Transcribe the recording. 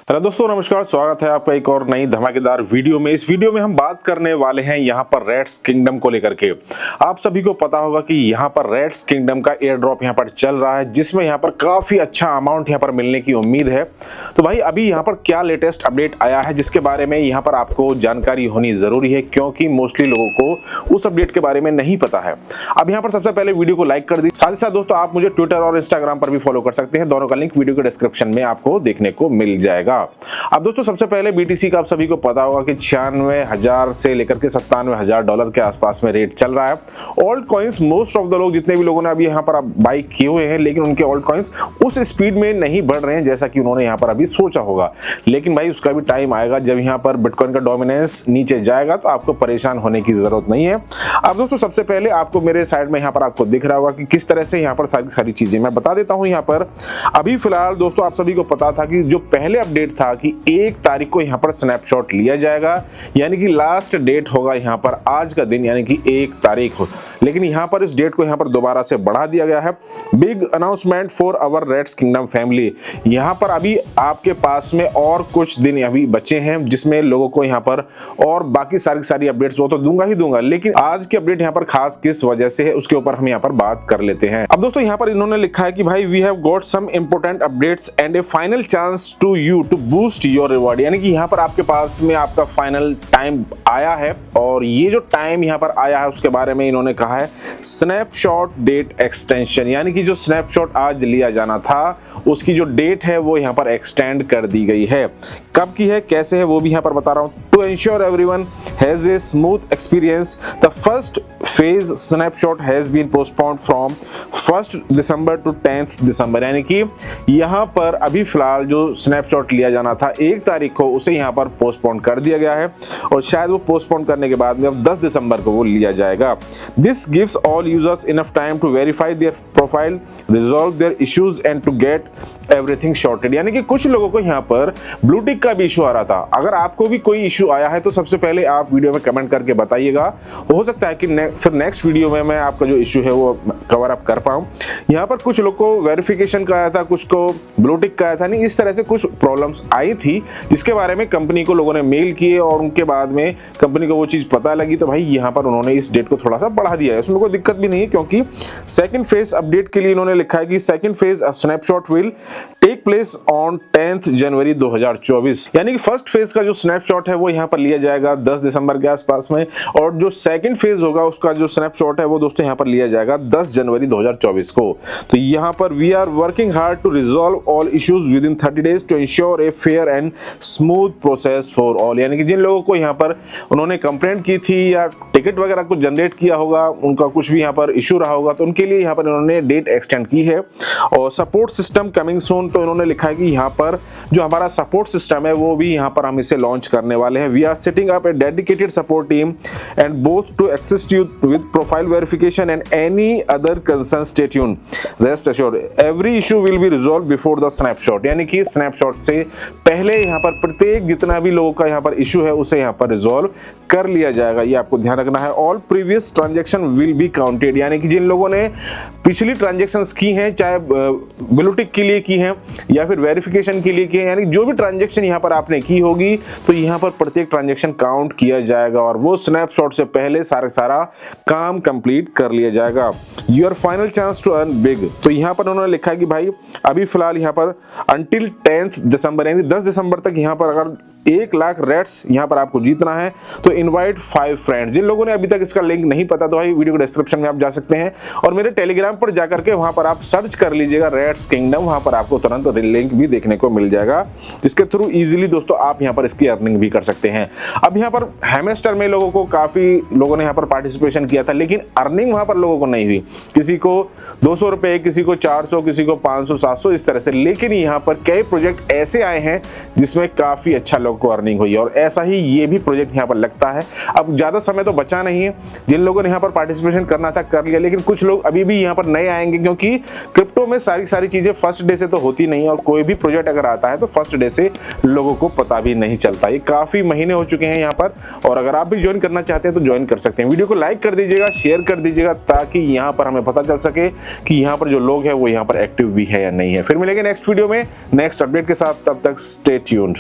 Hello दोस्तों, नमस्कार। स्वागत है आपका एक और नई धमाकेदार वीडियो में। इस वीडियो में हम बात करने वाले हैं यहाँ पर रेड्स किंगडम को लेकर के। आप सभी को पता होगा कि यहाँ पर रेड्स किंगडम का एयर ड्रॉप यहाँ पर चल रहा है, जिसमें यहाँ पर काफी अच्छा अमाउंट यहाँ पर मिलने की उम्मीद है। तो भाई अभी यहाँ पर क्या लेटेस्ट अपडेट आया है, जिसके बारे में यहाँ पर आपको जानकारी होनी जरूरी है, क्योंकि मोस्टली लोगों को उस अपडेट के बारे में नहीं पता है। अब यहाँ पर सबसे पहले वीडियो को लाइक कर दी। साथ ही साथ दोस्तों आप मुझे ट्विटर और इंस्टाग्राम पर भी फॉलो कर सकते हैं। दोनों का लिंक वीडियो के डिस्क्रिप्शन में आपको देखने को मिल जाएगा। अब दोस्तों सबसे पहले बीटीसी का आप सभी को पता होगा कि 96,000 से लेकर के $97,000 के आसपास में रेट चल रहा है। Old coins most of the लोग, जितने भी लोगों ने अभी यहाँ पर बाई किए हुए हैं, लेकिन उनके ओल्ड कॉइन्स उस स्पीड में नहीं बढ़ रहे हैं जैसा कि उन्होंने यहाँ पर अभी सोचा होगा। लेकिन भाई उसका भी टाइम आएगा, जब यहाँ पर बिटकॉइन का डोमिनेंस नीचे जाएगा तो आपको परेशान होने की जरूरत नहीं है। अब दोस्तों सबसे पहले आपको मेरे साइड में यहाँ पर आपको दिख रहा होगा कि किस तरह से यहाँ पर सारी चीजें मैं बता देता हूँ। यहाँ पर अभी फिलहाल दोस्तों आप सभी को पता था कि जो पहले अपडेट था कि 1 तारीख को यहाँ पर स्नैपशॉट लिया जाएगा, यानी कि लास्ट डेट होगा यहाँ पर आज का दिन, यानी कि 1 तारीख हो। लेकिन यहाँ पर इस डेट को यहाँ पर दोबारा से बढ़ा दिया गया है। Big announcement for our Reds Kingdom family. यहाँ पर अभी आपके पास में और कुछ दिन अभी बचे हैं, जिसमें लोगों को यहाँ पर और बाकी सारी अपडेट्स वो तो दूंगा ही दूंगा, लेकिन आज की अपडेट यहाँ पर खास किस वजह से है उसके ऊपर हम यहाँ पर बात कर लेते हैं। अब दोस्तों यहाँ पर इन्होंने लिखा है कि भाई we have got some important updates and a final chance to you to boost your reward. यानी कि यहाँ पर आपके पास में आपका फाइनल टाइम आया है, और ये जो टाइम यहाँ पर आया है उसके बारे में इन्होंने कहा है स्नैपशॉट डेट एक्सटेंशन। यानी कि जो स्नैपशॉट आज लिया जाना था उसकी जो डेट है वो यहाँ पर एक्सटेंड कर दी गई है। कब की है, कैसे है, वो भी यहाँ पर बता रहा हूँ। To ensure everyone has a smooth experience, the first phase snapshot has been postponed from 1 December to 10 December. यानी कि यहाँ पर अभी फिलहाल जो स्नैपशॉट लिया जाना था 1 तारीख को, उसे यहाँ पर पोस्टपोन कर दिया गया है, और शायद वो पोस्टपोन करने के बाद में अब 10 दिसंबर को वो लिया जाएगा। This gives all users enough time to verify their profile, resolve their issues and to get everything sorted. यानी कि कुछ लोगों को यहाँ पर ब्लू टिक का भी इशू आ रहा था। अगर आपको भी कोई इशू आया है तो सबसे पहले आप वीडियो में कमेंट करके बताइएगा। हो सकता है कि फिर नेक्स्ट वीडियो में मैं आपका जो इशू है वो कवर अप कर पाऊं। यहाँ पर कुछ लोग को वेरिफिकेशन का आया था, कुछ को ब्लू टिक का आया था, नहीं इस तरह से कुछ प्रॉब्लम्स आई थी, जिसके बारे में कंपनी को लोगों ने मेल किए, और उनके बाद में कंपनी को वो चीज पता लगी, तो भाई यहाँ पर उन्होंने इस डेट को थोड़ा सा बढ़ा दिया है। उसमें कोई दिक्कत भी नहीं है, क्योंकि सेकंड फेज अपडेट के लिए इन्होंने लिखा है कि second phase of snapshot will take place on 10 January 2024। यानी कि फर्स्ट फेज का जो स्नैपशॉट है वो यहाँ पर लिया जाएगा 10 दिसंबर के आसपास में, और जो सेकंड फेज होगा उसका जो स्नैपशॉट है वो दोस्तों यहाँ पर लिया जाएगा 10 जनवरी 2024 को। तो यहाँ पर we are working hard to resolve all issues within 30 days to ensure a fair and smooth process for all. यानी कि जिन लोगों को यहाँ पर उन्होंने कंप्लेंट की थी या टिकट वगैरह कुछ जनरेट किया होगा, उनका कुछ भी यहाँ पर इशू रहा होगा, तो उनके लिए यहाँ पर इन्होंने डेट एक्सटेंड की है। और सपोर्ट सिस्टम कमिंग सून, तो इन्होंने लिखा है कि यहाँ पर जो हमारा सपोर्ट सिस्टम है वो भी यहाँ पर हम इसे लॉन्च करने वाले हैं। We are setting up a dedicated support team and both to assist you with profile verification and any other concern, stay tuned, rest assured every issue will be resolve before the snapshot. यानी कि snapshot से पहले यहाँ पर प्रत्येक जितना भी लोगों का यहाँ पर इशू है उसे यहाँ पर रिजॉल्व कर लिया जाएगा, ये आपको ध्यान रखना है। All previous transaction will be counted. यानी कि जिन लोगों ने पिछली ट्रांजैक्शंस की हैं, चाहे ब्लू टिक के लिए की हैं या फिर वेरिफिकेशन के लिए की है, यानी जो भी ट्रांजैक्शन यहाँ पर आपने की होगी तो यहाँ पर प्रत्येक ट्रांजैक्शन काउंट किया जाएगा, और वो स्नैपशॉट से पहले सारा काम कंप्लीट कर लिया जाएगा। Your final chance to earn big. तो यहाँ पर उन्होंने लिखा है कि भाई अभी फिलहाल यहाँ पर अंटिल 10 दिसंबर यानी 10 दिसंबर तक यहाँ पर अगर 1 लाख रेड्स यहाँ पर आपको जीतना है तो इनवाइट 5 फ्रेंड्स। जिन लोगों ने अभी तक इसका लिंक नहीं पता तो भाई वीडियो के डिस्क्रिप्शन में आप जा सकते हैं, और मेरे टेलीग्राम पर जाकर के वहां पर आप सर्च कर लीजिएगा रेड्स किंगडम, वहां पर आपको तुरंत लिंक भी देखने को मिल जाएगा, जिसके थ्रू इजीली दोस्तों आप यहाँ पर इसकी अर्निंग भी कर सकते हैं। अब यहाँ पर हेमेस्टर में लोगों को काफी लोगों ने यहाँ पर पार्टिसिपेशन किया था, लेकिन अर्निंग वहां पर लोगों को नहीं हुई। किसी को 200 रुपए, किसी को 400, किसी को 500, 700 इस तरह से। लेकिन यहाँ पर कई प्रोजेक्ट ऐसे आए हैं जिसमें काफी अच्छा लोग को अर्निंग हुई। और ऐसा ही ये भी प्रोजेक्ट यहाँ पर लगता है। अब ज़्यादा समय तो बचा नहीं है, जिन लोगों ने यहाँ पर पार्टिसिपेशन करना था कर लिया, लेकिन कुछ लोग अभी भी यहाँ पर नए आएंगे, क्योंकि क्रिप्टो में सारी चीज़ें फर्स्ट डे से तो होती नहीं है, और कोई भी प्रोजेक्ट अगर आता है तो फर्स्ट डे से लोगों को पता भी नहीं चलता। ये काफ़ी महीने हो चुके हैं यहाँ पर, और अगर आप भी ज्वाइन करना चाहते हैं तो ज्वाइन कर सकते हैं। वीडियो को लाइक कर दीजिएगा, शेयर कर दीजिएगा, ताकि यहाँ पर हमें पता चल सके कि यहाँ पर जो लोग हैं वो यहाँ पर एक्टिव भी है या नहीं है। फिर मिलेंगे नेक्स्ट वीडियो में नेक्स्ट अपडेट के साथ, तब तक स्टे ट्यून्ड।